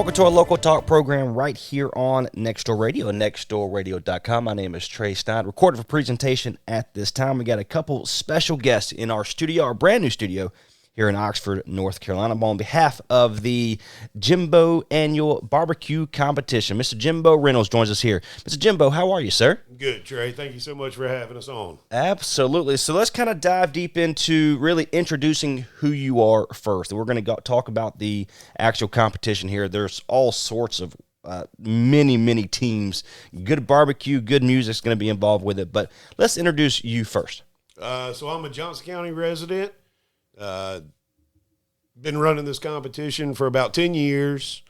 welcome to our local talk program right here on Next Door Radio and nextdoorradio.com. My name is Trey Stein, recorded for presentation at this time. We got a couple special guests in our studio, our brand new studio here in Oxford, North Carolina. On behalf of the Jimbo Annual Barbecue Competition, Mr. Jimbo Reynolds joins us here. Mr. Jimbo, how are you, sir? Good, Trey. Thank you so much for having us on. Absolutely. So let's kind of dive deep into really introducing who you are first. We're going to talk about the actual competition here. There's all sorts of many teams. Good barbecue, good music's going to be involved with it. But let's introduce you first. So I'm a Johnson County resident. Been running this competition for about 10 years.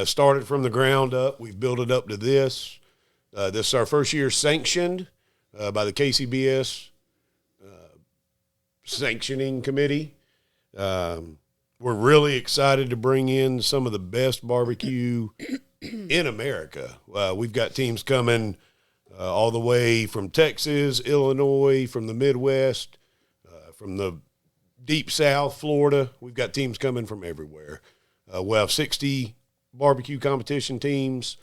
Started from the ground up. We've built it up to this. This is our first year sanctioned by the KCBS sanctioning committee. We're really excited to bring in some of the best barbecue in America. We've got teams coming all the way from Texas, Illinois, from the Midwest, from the Deep South, Florida. We've got teams coming from everywhere. We'll have 60 barbecue competition teams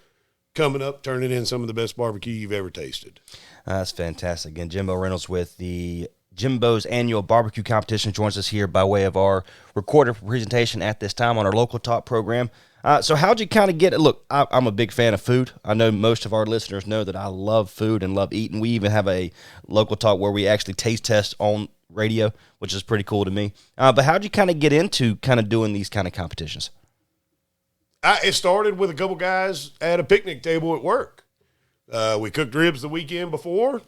coming up, turning in some of the best barbecue you've ever tasted. That's fantastic. Again, Jimbo Reynolds with the Jimbo's Annual Barbecue Competition joins us here by way of our recorded presentation at this time on our local talk program. So how'd you kind of get it? Look, I'm a big fan of food. I know most of our listeners know that I love food and love eating. We even have a local talk where we actually taste test on radio, which is pretty cool to me. But how'd you kind of get into kind of doing these kind of competitions? It started with a couple guys at a picnic table at work. We cooked ribs the weekend before.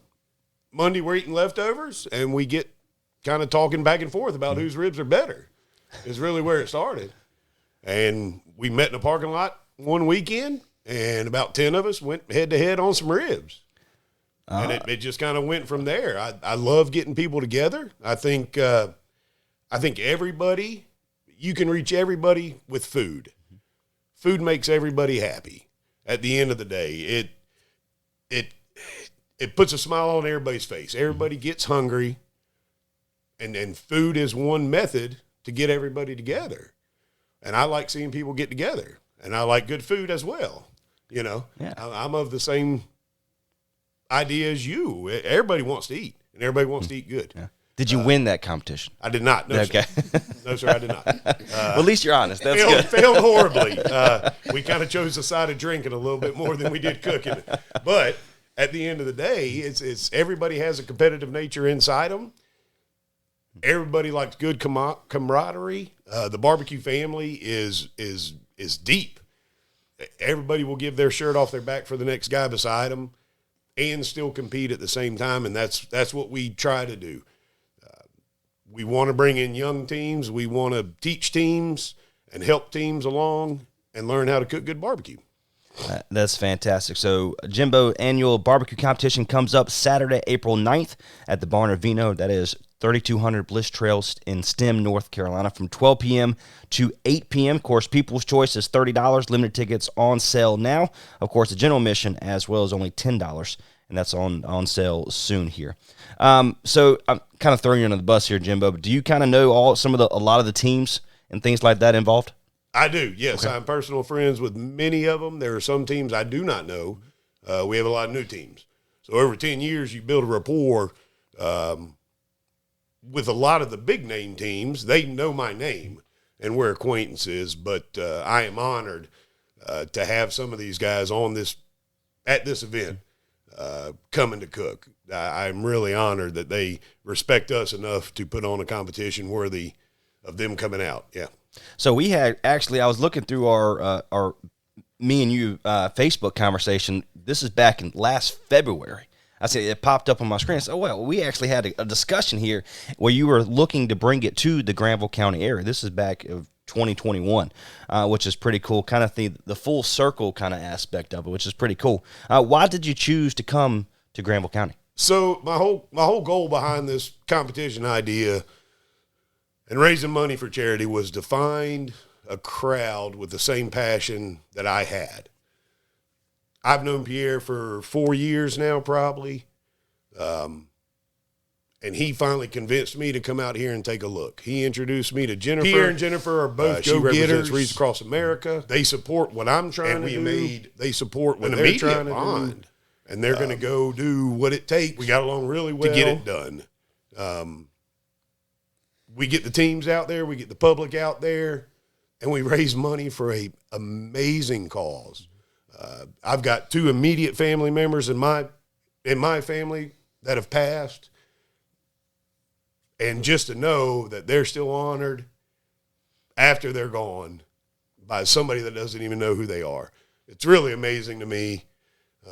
Monday we're eating leftovers, and we get kind of talking back and forth about whose ribs are better. Is really where it started. And we met in a parking lot one weekend, and about 10 of us went head-to-head on some ribs. And it just kind of went from there. I love getting people together. I think everybody, you can reach everybody with food. Food makes everybody happy. At the end of the day, it puts a smile on everybody's face. Everybody gets hungry, and food is one method to get everybody together. And I like seeing people get together, and I like good food as well. You know, yeah. I'm of the same idea as you. Everybody wants to eat, and everybody wants to eat good. Yeah. Did you win that competition? I did not. No, okay. Sir. No, sir, I did not. Well, at least you're honest. That's good. Failed horribly. We kind of chose the side of drinking a little bit more than we did cooking. But at the end of the day, it's everybody has a competitive nature inside them. Everybody likes good camaraderie. The barbecue family is deep. Everybody will give their shirt off their back for the next guy beside them and still compete at the same time, and that's what we try to do. We want to bring in young teams. We want to teach teams and help teams along and learn how to cook good barbecue. That's fantastic. So Jimbo Annual Barbecue Competition comes up Saturday, April 9th at the Barn of Vino. That is 3200 Bliss Trail in Stem, North Carolina, from 12 p.m. to 8 p.m. Of course, People's Choice is $30. Limited tickets on sale now. Of course, the general admission as well is only $10, and that's on sale soon here. So I'm kind of throwing you under the bus here, Jimbo, but do you kind of know a lot of the teams and things like that involved? I do, yes. Okay. I'm personal friends with many of them. There are some teams I do not know. We have a lot of new teams. So over 10 years, you build a rapport with a lot of the big-name teams. They know my name, and we're acquaintances, but I am honored to have some of these guys at this event coming to cook. I'm really honored that they respect us enough to put on a competition worthy of them coming out, yeah. So we had actually, I was looking through our me and you Facebook conversation. This is back in last February. I said it popped up on my screen. So, well, we actually had a discussion here where you were looking to bring it to the Granville County area. This is back of 2021, which is pretty cool. Kind of the full circle kind of aspect of it, which is pretty cool. Why did you choose to come to Granville County? So my whole goal behind this competition idea and raising money for charity was to find a crowd with the same passion that I had. I've known Pierre for 4 years now, probably. And he finally convinced me to come out here and take a look. He introduced me to Jennifer. Pierre and Jennifer are both She go-getters. represents Wreath Across America. They support what I'm trying to do. They support what they're trying to do. And they're going to go do what it takes. We got along really well to get it done. We get the teams out there. We get the public out there. And we raise money for a amazing cause. I've got 2 immediate family members in my family that have passed. And just to know that they're still honored after they're gone by somebody that doesn't even know who they are. It's really amazing to me.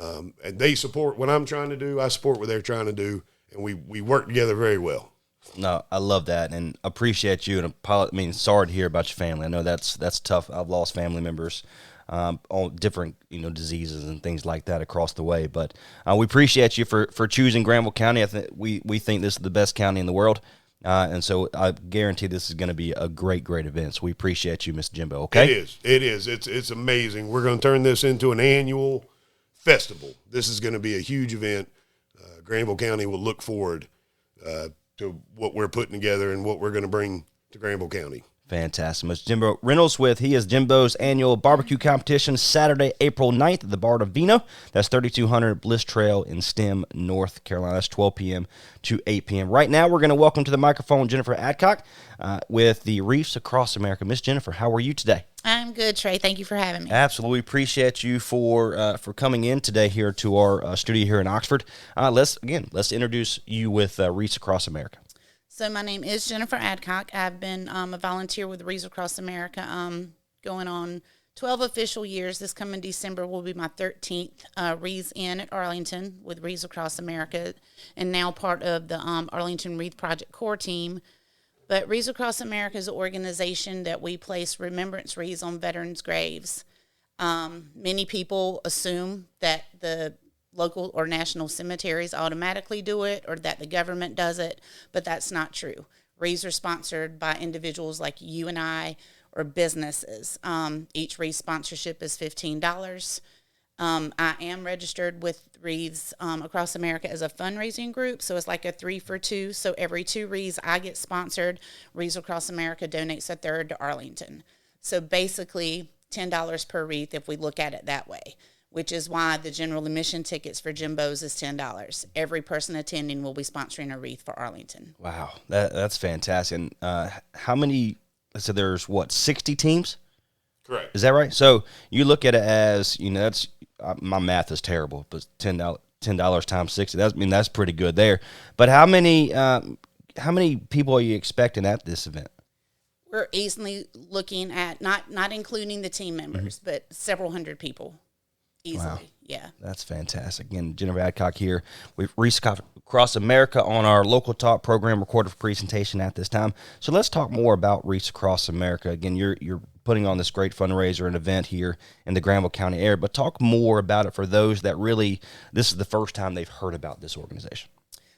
And they support what I'm trying to do. I support what they're trying to do. And we work together very well. No, I love that and appreciate you. And sorry to hear about your family. I know that's tough. I've lost family members on different diseases and things like that across the way. But we appreciate you for choosing Granville County. I think we think this is the best county in the world. And so I guarantee this is going to be a great event. So we appreciate you, Mr. Jimbo. Okay. It is. It's amazing. We're going to turn this into an annual festival. This is going to be a huge event. Granville County will look forward to what we're putting together and what we're going to bring to Granville County. Fantastic. Mr. Jimbo Reynolds he is Jimbo's annual barbecue competition Saturday, April 9th at the Bar of Vino. That's 3200 Bliss Trail in Stem, North Carolina. That's 12 p.m. to 8 p.m. Right now, we're going to welcome to the microphone Jennifer Adcock with the Wreaths Across America. Miss Jennifer, how are you today? I'm good, Trey. Thank you for having me. Absolutely. Appreciate you for coming in today here to our studio here in Oxford. Let's introduce you with Wreaths Across America. So my name is Jennifer Adcock. I've been a volunteer with Wreaths Across America going on 12 official years. This coming December will be my 13th Wreaths in at Arlington with Wreaths Across America, and now part of the Arlington Wreath Project core team. But Wreaths Across America is an organization that we place remembrance wreaths on veterans' graves. Many people assume that the local or national cemeteries automatically do it or that the government does it, but that's not true. Wreaths are sponsored by individuals like you and I or businesses. Each wreath sponsorship is $15. I am registered with Wreaths Across America as a fundraising group, so it's like a 3 for 2. So every 2 wreaths I get sponsored, Wreaths Across America donates a third to Arlington. So basically $10 per wreath if we look at it that way, which is why the general admission tickets for Jimbo's is $10. Every person attending will be sponsoring a wreath for Arlington. Wow, that's fantastic. And how many, so there's 60 teams? Correct. Is that right? So you look at it as, that's, my math is terrible, but $10 times 60, that's pretty good there. But how many people are you expecting at this event? We're easily looking at, not including the team members, but several hundred people. Easily, wow. Yeah. That's fantastic. Again, Jennifer Adcock here with Wreaths Across America on our local talk program, recorded for presentation at this time. So let's talk more about Wreaths Across America. Again, you're putting on this great fundraiser and event here in the Granville County area, but talk more about it for those that really, this is the first time they've heard about this organization.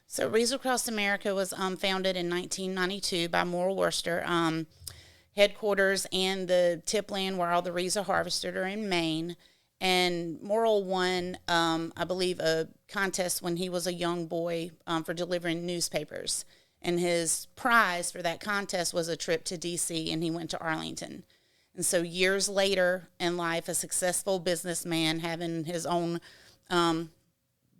So Wreaths Across America was founded in 1992 by Morrill Worcester. Headquarters and the tip land where all the wreaths are harvested are in Maine. And Morrill won, I believe, a contest when he was a young boy for delivering newspapers. And his prize for that contest was a trip to D.C., and he went to Arlington. And so years later in life, a successful businessman having his own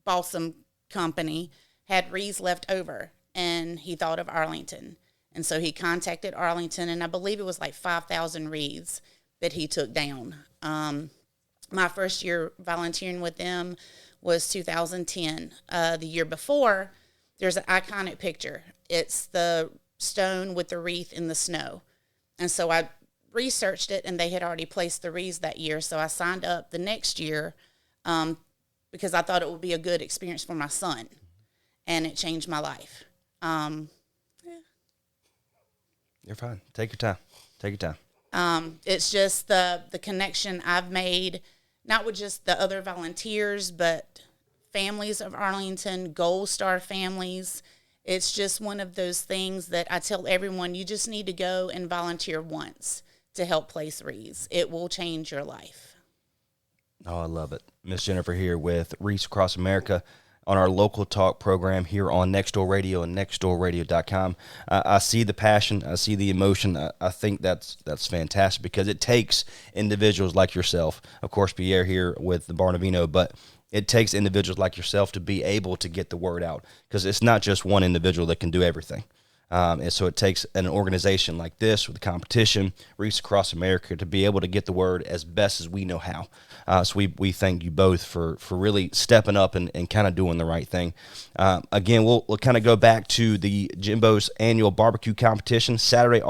balsam company had wreaths left over, and he thought of Arlington. And so he contacted Arlington, and I believe it was like 5,000 wreaths that he took down. My first year volunteering with them was 2010. The year before, there's an iconic picture. It's the stone with the wreath in the snow. And so I researched it, and they had already placed the wreaths that year. So I signed up the next year because I thought it would be a good experience for my son. And it changed my life. You're fine. Take your time. Take your time. It's just the connection I've made, not with just the other volunteers, but families of Arlington, Gold Star families. It's just one of those things that I tell everyone, you just need to go and volunteer once to help place wreaths. It will change your life. Oh, I love it. Miss Jennifer here with Wreaths Across America. on our local talk program here on Next Door Radio and nextdoorradio.com. I see the passion. I see the emotion. I think that's fantastic because it takes individuals like yourself, of course, Pierre here with the Barn of Vino, but it takes individuals like yourself to be able to get the word out because it's not just one individual that can do everything. And so it takes an organization like this with the competition, Wreath across America, to be able to get the word as best as we know how. So we thank you both for really stepping up and kind of doing the right thing. Again, we'll kind of go back to the Jimbo's annual barbecue competition, Saturday,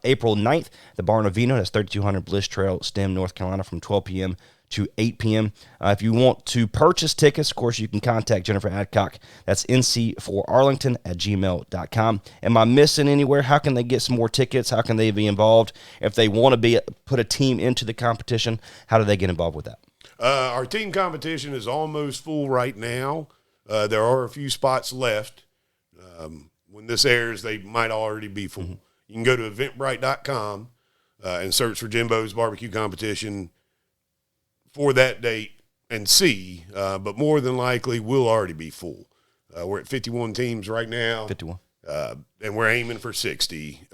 April 9th, the Barn of Vino. That's 3200 Bliss Trail, Stem, North Carolina, from 12 p.m. to 8 p.m. If you want to purchase tickets, of course, you can contact Jennifer Adcock. That's nc4arlington@gmail.com. Am I missing anywhere? How can they get some more tickets? How can they be involved? If they want to put a team into the competition, how do they get involved with that? Our team competition is almost full right now. There are a few spots left. When this airs, they might already be full. Mm-hmm. You can go to eventbrite.com and search for Jimbo's barbecue competition for that date and see, but more than likely we'll already be full. We're at 51 teams right now. 51. And we're aiming for 60.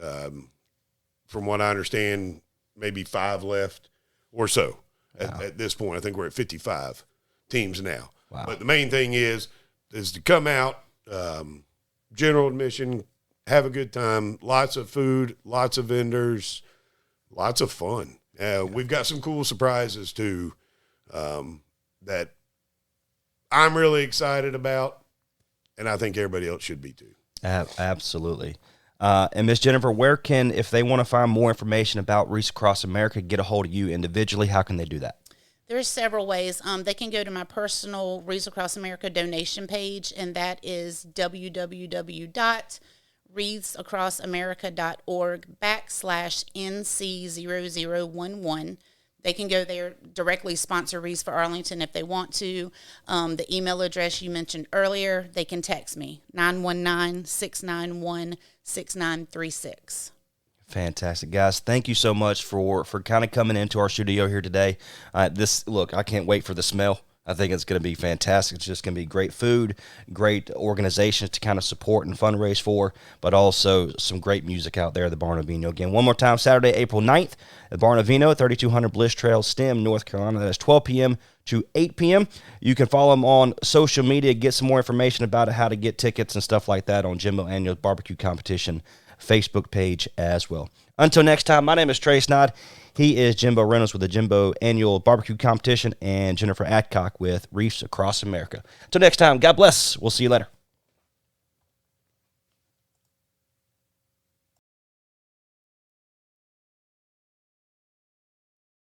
From what I understand, maybe 5 left or so at this point. I think we're at 55 teams now. Wow. But the main thing is to come out, general admission, have a good time, lots of food, lots of vendors, lots of fun. We've got some cool surprises too. That I'm really excited about, and I think everybody else should be too. Absolutely. And Miss Jennifer, where can, if they want to find more information about Wreath Across America, get a hold of you individually, how can they do that? There's several ways. They can go to my personal Wreath Across America donation page, and that is www.wreathsacrossAmerica.org/NC0011. They can go there, directly sponsor Wreath for Arlington if they want to. The email address you mentioned earlier, they can text me, 919-691-6936. Fantastic, guys. Thank you so much for kind of coming into our studio here today. Look, I can't wait for the smell. I think it's going to be fantastic. It's just going to be great food, great organizations to kind of support and fundraise for, but also some great music out there at the Barn of Vino. Again, one more time, Saturday, April 9th, the Barn of Vino, 3200 Bliss Trail, Stem, North Carolina. That is 12 p.m. to 8 p.m. You can follow them on social media, get some more information about it, how to get tickets and stuff like that on Jimbo Annual Barbecue Competition Facebook page as well. Until next time, my name is Trey Snod. He is Jimbo Reynolds with the Jimbo Annual Barbecue Competition, and Jennifer Adcock with Wreath Across America. Until next time, God bless. We'll see you later.